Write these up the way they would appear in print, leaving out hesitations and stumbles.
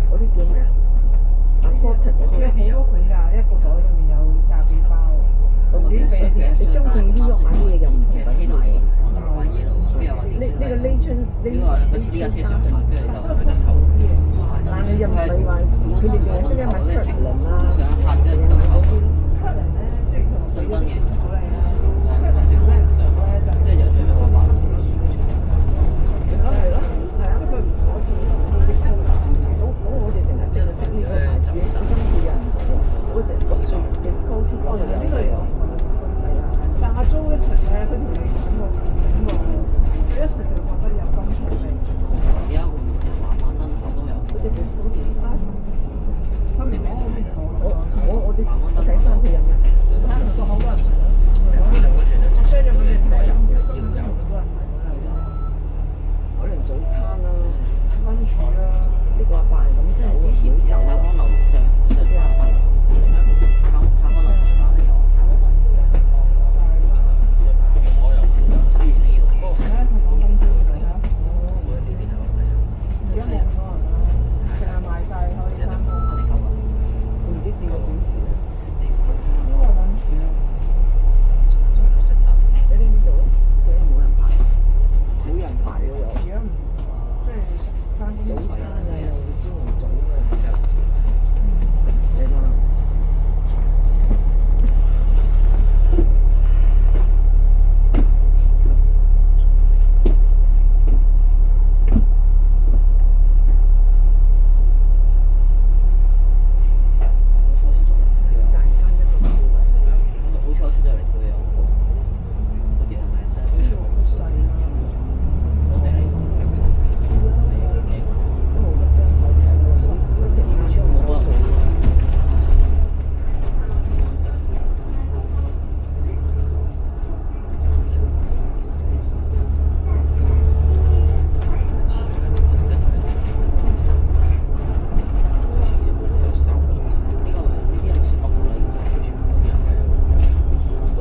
嗰啲叫咩啊？assorted嗰啲。好多款㗎，一個袋裏面有廿幾包。你中正呢個買啲嘢又唔同品牌喎。呢個 Legend 但係又唔係話佢哋淨係識得買 Kirkland 啦，淨係買嗰啲 Kirkland 咧，即係佢同你好靚啊。係咯，係啊，即係佢唔可以。我哋成日識呢個牌子，佢今次又唔同喎。嗰隻Discounty 嗰個呢個有係啊，但阿 Jo 一食咧，佢條脷醒過，佢一食就覺得有甘草味。而家會慢慢燈頭都有。嗰隻 Discounty 佢唔講我哋睇翻佢有咩？睇下個好多人買咯。我 share 咗俾你睇，今朝根本好多人買嗰兩個。可能早餐啦，溫廚啦，呢個阿伯係咁即係走，之前走太康樓上飯太康樓上飯都有，差完你要。係啊，同我咁多嚟啊！而家冇咁多人啦，淨係賣晒可以3個。唔知至到幾時啊？呢個溫廚啊，你呢度咧？佢又冇人排，冇人排喎又。而家唔即係翻工早餐啊，又朝頭早啊，係嘛？大間一個鋪位，好彩出咗嚟都有，嗰啲係咪真係好細啊，多謝你。都冇得張台睇喎，都食晏都冇得做。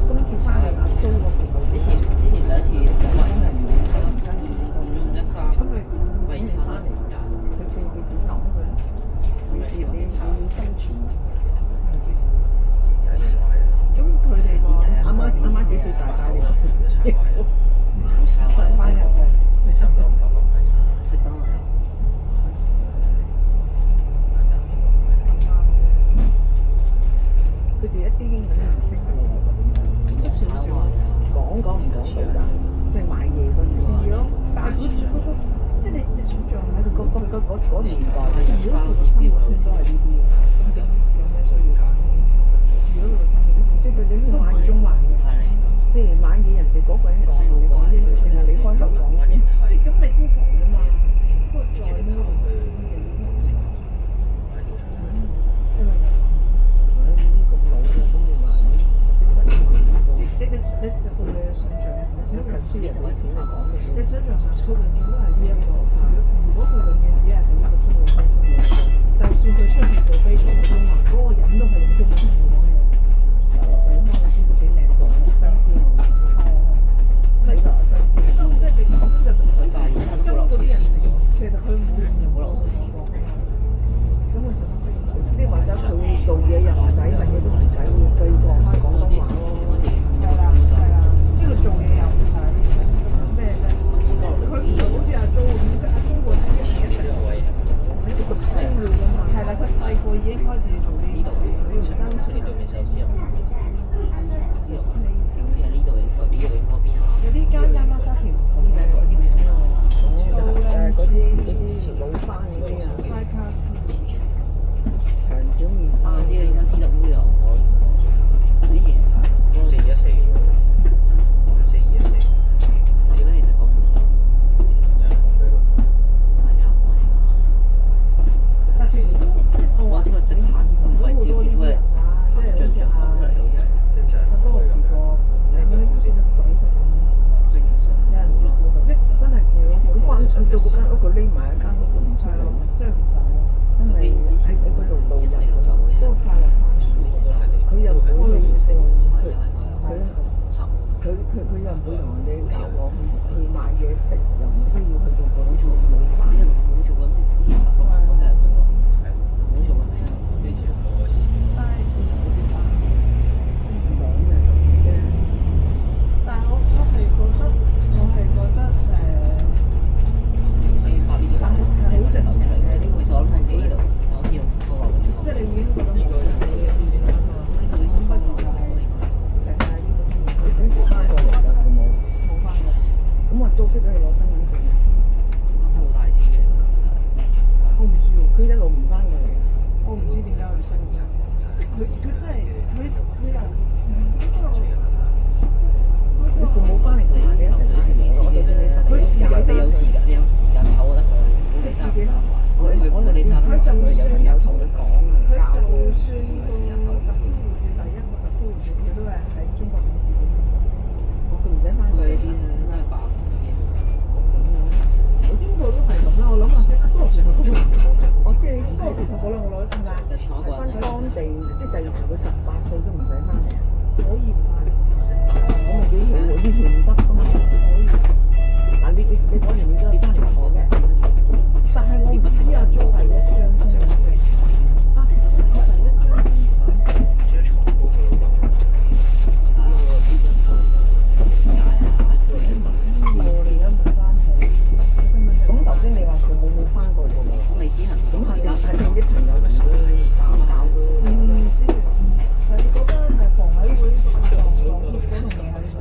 今次翻嚟阿租個服務之前第一次真係唔咁你為餐啦，佢點諗佢咧？你要生存。咁佢哋個阿媽幾歲大你？午餐翻入嘅，食得我有。佢哋一啲英文都唔識喎，識少少。講唔到㗎，即係買嘢嗰時。係咯，但係佢個即係你想象喺佢嗰年代，如果佢個生活圈都係呢啲嘅，咁點有咩需要揀？如果佢個生活圈即係佢哋呢個買中買嘅，譬如買嘢人哋嗰個人講，你講英文，淨係你開口講先，即係咁你 Google 㗎嘛，不過再呢個因為你咁老嘅，咁你話即係你對你嘅想像，你讀書人揾錢嚟講嘅你想象上佢永遠都係呢一個。如果佢永遠只係喺呢個生活圈生活，就算佢出去做飛機中文，嗰個人都係用中文同佢講嘢。佢可能知道幾靚到新鮮喎，睇落新鮮。即係你根本就同佢根本嗰啲人，其實佢冇用過流水線。咁佢想識，即係或者佢做嘢又唔使乜嘢都唔使，會對過開廣東話咯。係啦係啦，即係佢做嘢又唔使咩啫。佢唔係好似阿 Jo 咁，即係阿 Jo 嗰啲以前一直讀書㗎嘛。係啦，佢細個已經開始做呢啲事，呢條生存。呢度應該邊啊？有啲間亞馬沙田咁嘅嗰啲老番嗰啲啊， ，Five Cars 長條麵包。我知應該知道呢度，我之前414，你嗰其實講唔到，大家講嚟講。但係即係我話我知個直行唔係照住都係即係好似出嚟好似係。阿多住過，你嗰啲都算得鬼實咁。有人照顧佢，即係真係咁翻去到嗰間屋，佢匿埋一間屋都唔出嚟，即係唔使咯。真係喺嗰度度日。不過快樂翻嚟，佢又唔會佢又唔會同人哋教我去買嘢食，又唔需要去到嗰度做老闆。啲人冇做咁先知，都係佢。佢有時有同佢講啊，佢就教佢。算個特區護照第一個特區護照，佢都係喺中國領事館。我佢唔使翻過嚟㗎。真係爆嗰啲。我英國都係咁啦，我諗下先，多數我都會。我即係多數我攞我攞得啦，係翻當地，即係第二時佢18歲都唔使翻嚟啊！可以唔翻？咁咪幾好喎？以前唔得㗎嘛。可以。嗱，你嗰年你都係翻嚟學嘅。但係我唔知啊，做第一張身份證啊，我第一張身份證。我哋而家問翻佢身份證。咁頭先你話佢冇翻過喎，咁你只係咁肯定啲朋友同佢教佢。唔知，係覺得係房委會個銀行嗰度未喺度。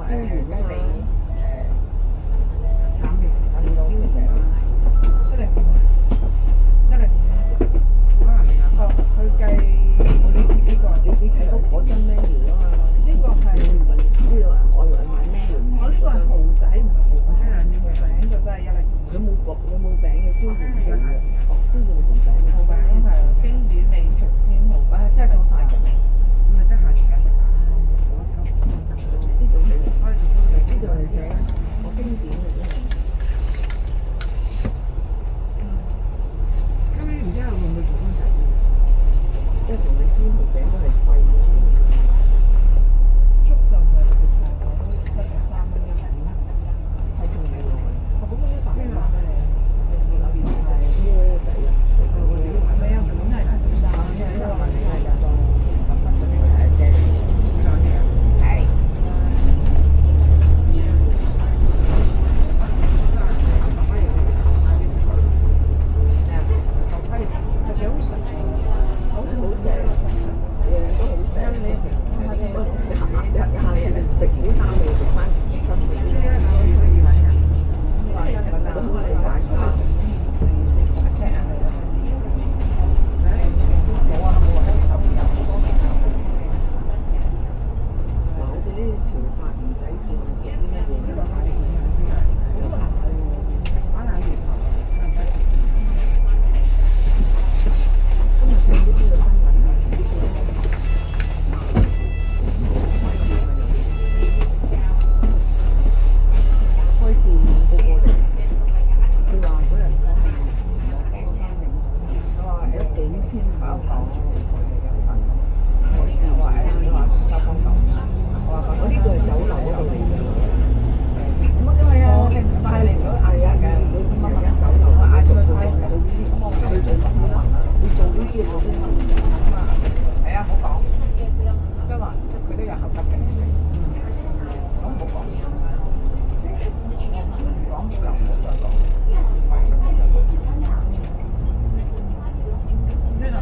椒鹽啊嘛，減鹽辣椒鹽啊， 佢計呢個，你睇到嗰張 menu 啊嘛？呢個係呢個外賣 menu，我呢個係蠔仔，唔係蠔餅。蠔餅就真係102。有冇餅嘅椒鹽蠔嘅？哦，椒鹽蠔餅啊！蠔餅係經典味熟煎蠔餅，真係講晒嘅。咁咪得閒時間食下。呢度係寫我經典嘅真係。咁你唔知會唔會做翻仔？即係同你煎蠔餅都係貴嘅。粥就唔係特別貴，我都得13蚊一碗。睇中你喎。我咁樣一大碗俾你，係蚵仔啊！你有碗係73，因為呢個係日當特色嘅呢個係啫。呢兩啲啊，係。幾好食，好食，樣樣都好食。你下次你唔食呢三味，食翻新嘅啲。咁我哋買翻。嗱，我哋呢啲潮發魚仔片係屬於乜嘢咧？今日睇呢邊嘅新聞啊，開店個個嚟，佢話嗰日講係我翻嚟，佢話有幾千萬港紙開店生意，我呢個係酒樓嗰度嚟嘅。乜因為啊，我哋唔帶嚟咗係啊，佢而家酒樓啊，做呢啲最最先啦，會做呢啲我都得。係啊，唔好講，即係話，即係佢都有合格嘅。咁唔好講，講就唔好再講。呢度。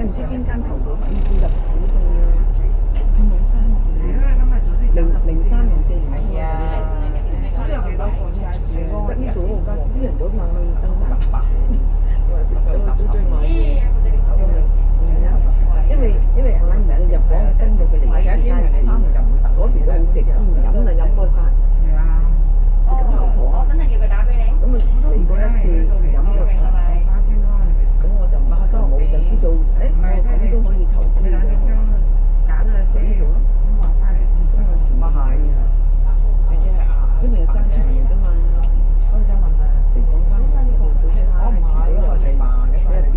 唔知邊間投股份入紙嘅，佢冇生意。03年4年開嘅。咁有幾多個先係市得呢度嗰間啲人早上去登記，都買嘢。因為阿姨入房跟住佢嚟嘅時間時，嗰時都好直，飲就飲過晒。食緊口婆。我等陣叫佢打俾你。咁啊嚟過一次飲過晒，咁我就冇就知道，我咁都可以投資嘅，喺呢度咯。咪係，因為係商場嚟㗎嘛。即係講翻呢個小車拉，遲早又係佢入邊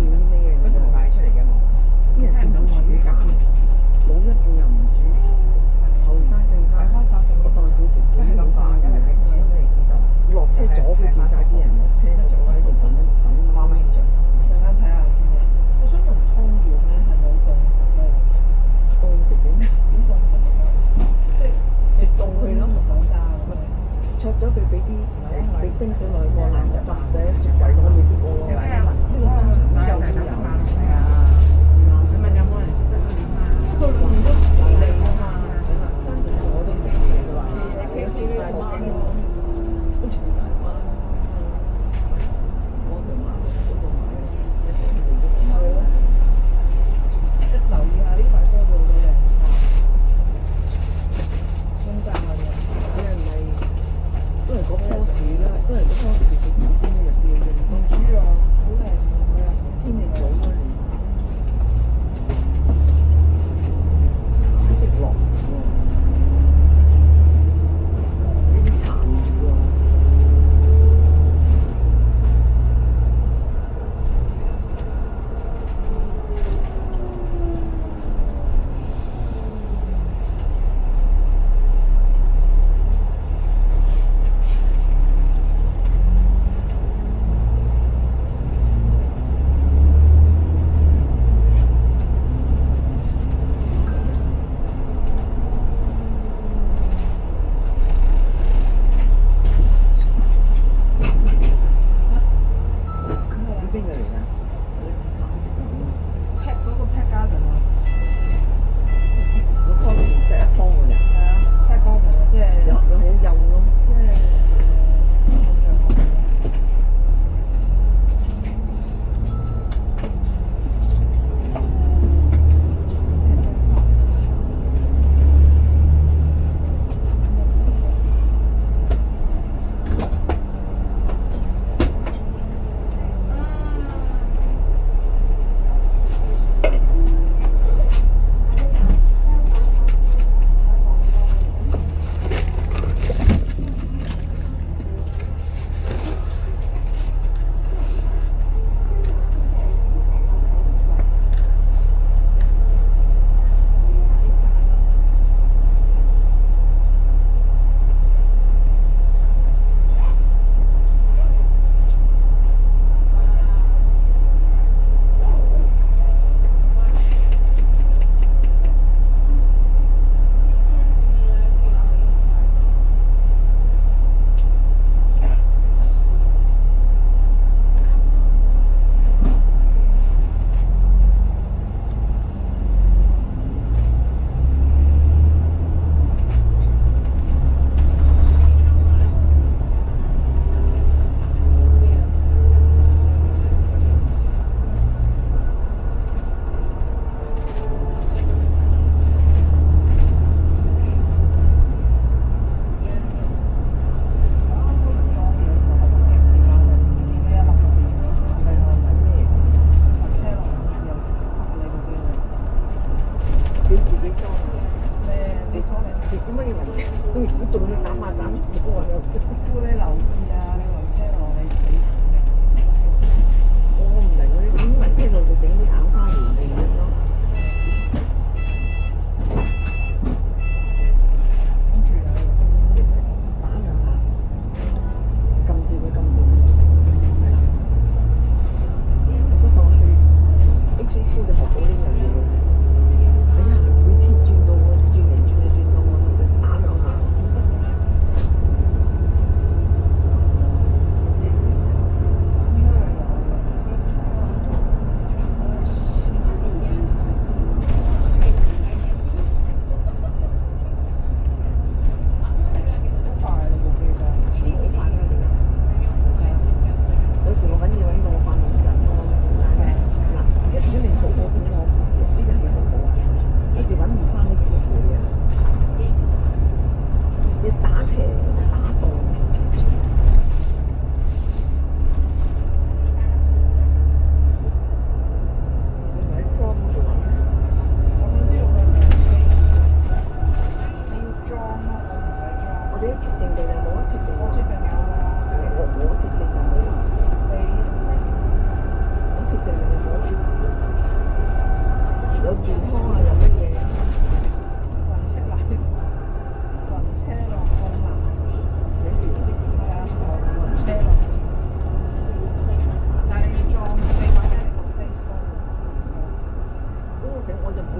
者我就唔會，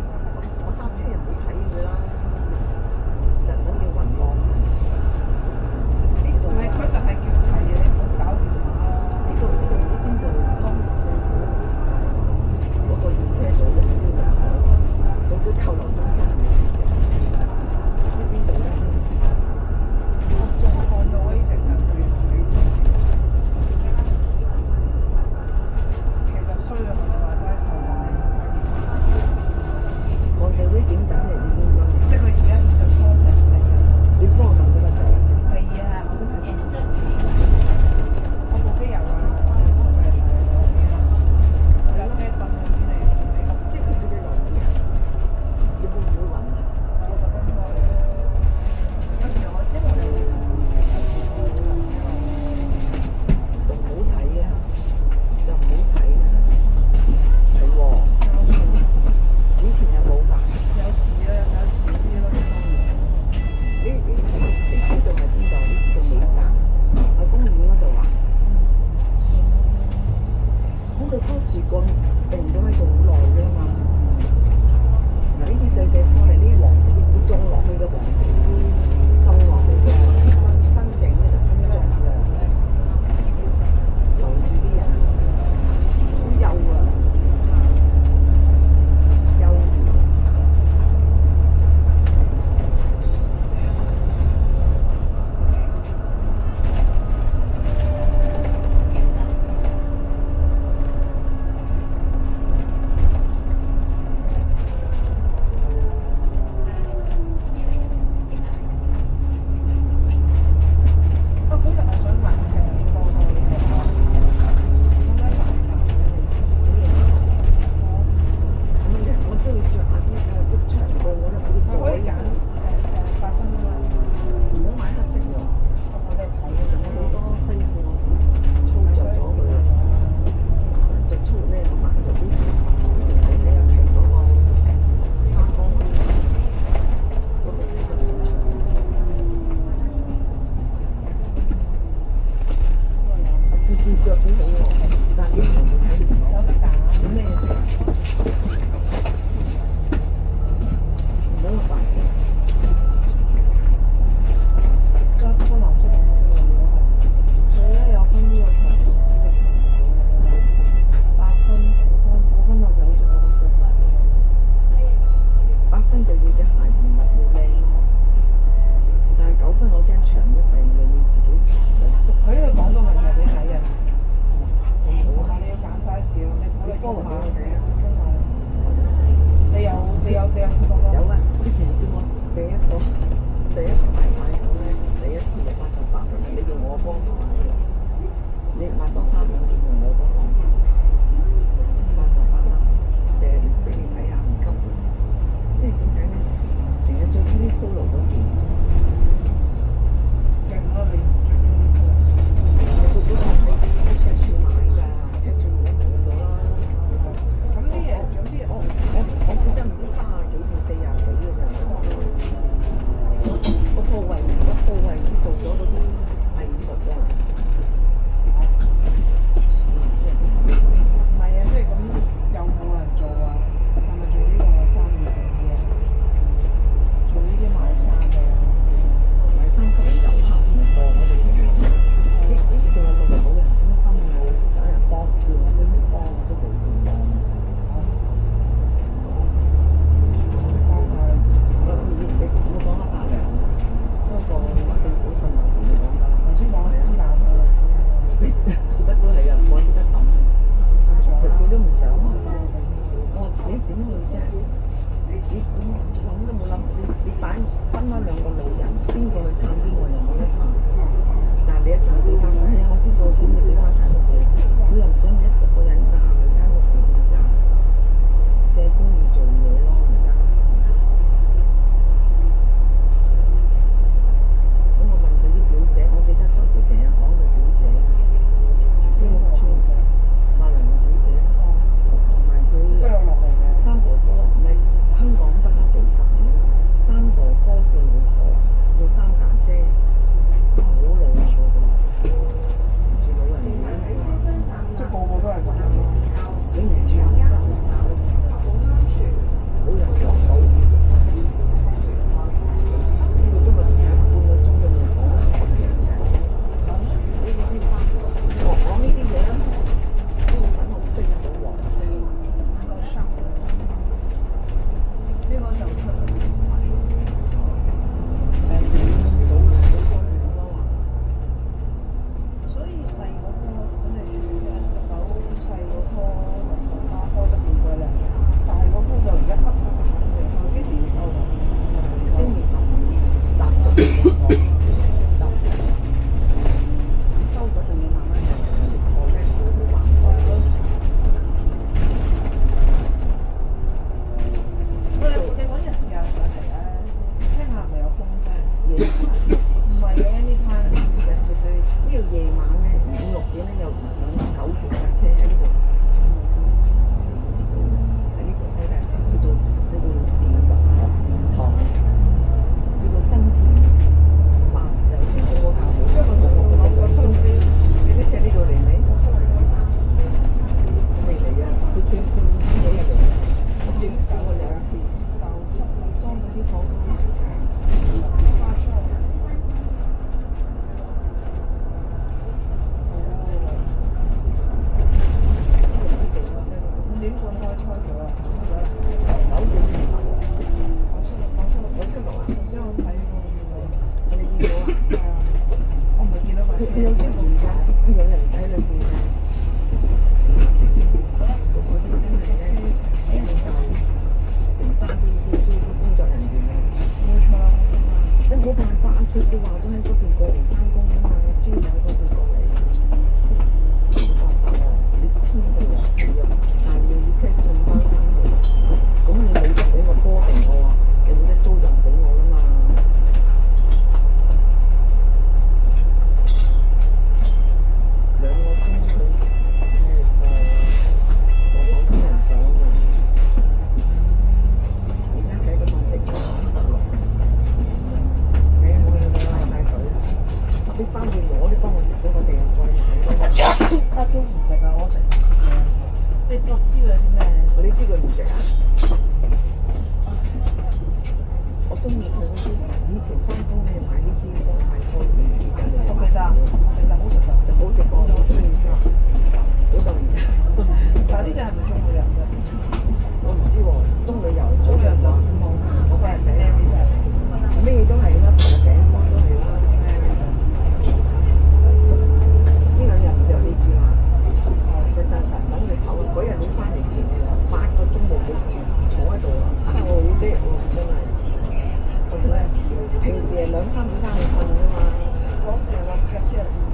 我搭車又唔會睇佢啦，就等叫雲浪。呢個唔係佢就係叫提你唔好搞電話啦。呢度唔知邊度康政府嗰個驗車組嘅呢個嗰啲扣留中心，唔知邊度咧？我仲看到呢隻人對女仔，其實衰啊！係咪話齋頭話你唔睇電話？我哋啲點等嚟應該，即係佢而家變咗 process 嚟嘅。你幫我撳咗個掣。係啊，我都睇到。我部機有啊，出嚟睇我架車凳嗰邊嚟，即係佢叫你來嘅，你會唔會暈啊？我覺得應該。有時我因為我哋有就唔好睇啊，就唔好睇啊，係喎。以前又冇㗎。有時啊，有時啲咯，呢方面。呢度係邊度？呢度尾站，喺公園嗰度啊。咁佢棵樹幹定咗喺度好耐㗎嘛。嗱，呢啲細細棵嚟，呢啲黃色要種落去嘅黃色呢啲種落去嘅新整嘅特登種嘅，留意啲人，好幼啊，幼。啊，嗰日我想問嘅個係點解買㗎？我都要着下先，都長過我咧，佢可以揀嗰8分㗎嘛，唔好買黑色喎。我哋睇嘅時我候好多西褲我想操着咗佢啦，想着粗咩我買咗啲，睇睇下睇嗰個三江區嗰度睇個市場，佢叫腳幾好喎，但係呢場冇睇唔到，有得揀。咩色？唔好個白色。有分藍色同黑色喎，如果係。佢咧有分呢個長度，呢個長度。8分、9分我就好似我咁腳。8分就要隻鞋唔係要靚咯，但係9分我驚長一定你要自己又縮。佢呢個講到問題俾睇嘅，好同啊，埋你要揀 size 咯，你考慮中碼，中碼。你有咁講咯？有啊，啲成日叫我第一個買手咧，第一次就88分，你叫我幫佢買喎，你買多3兩件用我幫我88蚊，訂俾你睇下唔急，因為點解咧？成日着呢啲 polo 嗰件，勁咯，你最中意呢我嗰個喺赤柱買㗎，赤柱而家冇咗啦。咁啲嘢，仲有啲嘢，我記得唔知30幾定40幾嘅咋。個鋪位做咗嗰啲藝術啊。唔係啊，即係咁有冇人做啊？係咪做呢個生意定啲啊？做呢啲賣衫嘅，買衫級嘅遊客唔多，我哋呢仲有個好人中心啊，有時想人幫叫佢咩幫我都冇用幫。幫下你自己。你講下白糧，收個政府信用同你講㗎啦。頭先講私攬嘅例子，只不過係啊，我只得抌，佢都唔想。我話你點會啫？你諗都冇諗，你分開2個老人，邊個去探邊個又冇得探。但係你一定要俾翻佢，係啊，我知道點要俾翻間屋佢，佢又唔想你一個人鬧佢間屋佢㗎。社工要做嘢咯，而家。咁我問佢啲表姐，我記得嗰時成日講佢表姐，孫屋村馬良嘅表姐，同埋佢都有落嚟嘅。三哥哥，唔係香港不嬲幾十年，三哥哥對老婆，做三家姐，好老啊嗰個，住老人院，即係個個都係咁。你唔住我開咗啊，9點前後喎，976啊，頭先我睇過你見到啊？係啊，我唔係見到埋佢有職員㗎，佢有人喺裏邊㗎。嗰啲真係咧，就承擔啲工作人員啊。冇錯啦，你冇辦法啊！佢話都喺嗰邊過嚟翻工啊嘛，專喺嗰邊過嚟。冇辦法啊！你簽到啊，但係你要車送翻去，咁你冇得俾我波定我啊？你冇得租用俾我啦嘛？2個鐘佢咩貨？我好多人想啊！而家喺嗰度食咗我要你拉晒佢，啲包要攞，你幫我食咗，我哋又再買。得都唔食啊，我食唔食嘅。你知佢有啲咩？你知佢唔食啊？我中意佢嗰啲，以前翻工咧買呢啲幫快收魚嘅，我記得，好食㗎。就好食過我中意食，好多人㗎。但係呢隻係咪中旅遊啫？我唔知喎，中旅遊早中旅遊就話冇，我個人第一呢次咩都係啦，餅乾都係啦。呢兩日唔約你住啦，等佢唞。嗰日你翻嚟前8個鐘冇坐喺度啊！我好叻喎，真係。我做咩事？平時係2、3點翻去瞓㗎嘛。我哋落架車入邊。